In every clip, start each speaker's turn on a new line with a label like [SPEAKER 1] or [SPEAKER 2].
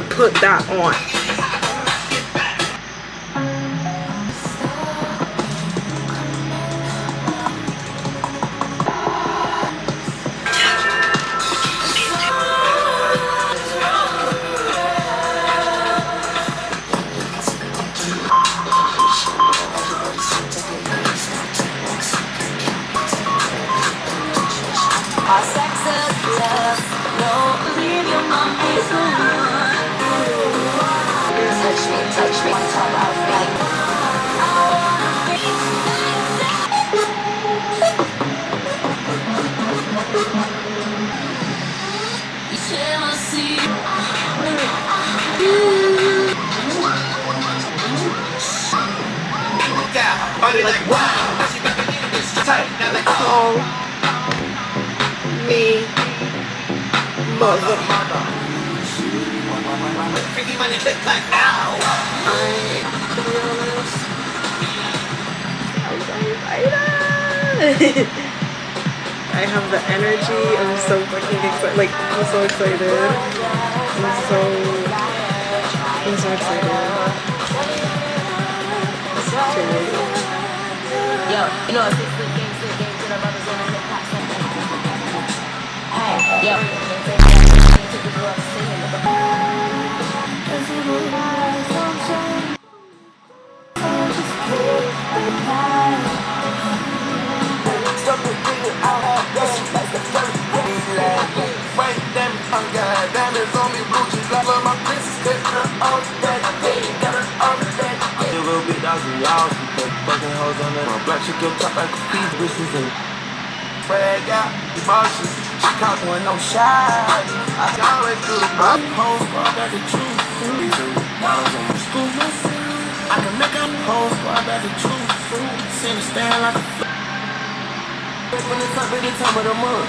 [SPEAKER 1] Put that on.
[SPEAKER 2] Touch me, talk about
[SPEAKER 1] Like, wow. Call me mother. I have the energy. I'm so fucking excited. Like, I'm so excited. I'm so excited.
[SPEAKER 2] yo, you know, it's good game to the brothers on the hip hop center. Hey, yo, to the girls singing with the
[SPEAKER 3] fucking hoes on that. My black chick up top like a feed bitches and swag out, emotions. Cacao with no shy. I always do the home, I got the truth. Models on my school. I can make up home, I got the truth. See me stand like a when it's up at the top of the month.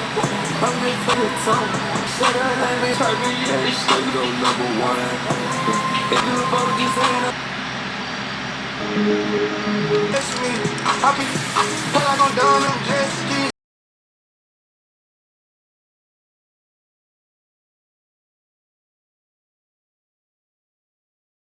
[SPEAKER 3] I'm ready for the tongue. Shut up, let me try me, yeah, still go number one. If you both get saying up. That's me. I be when I go down them jet ski.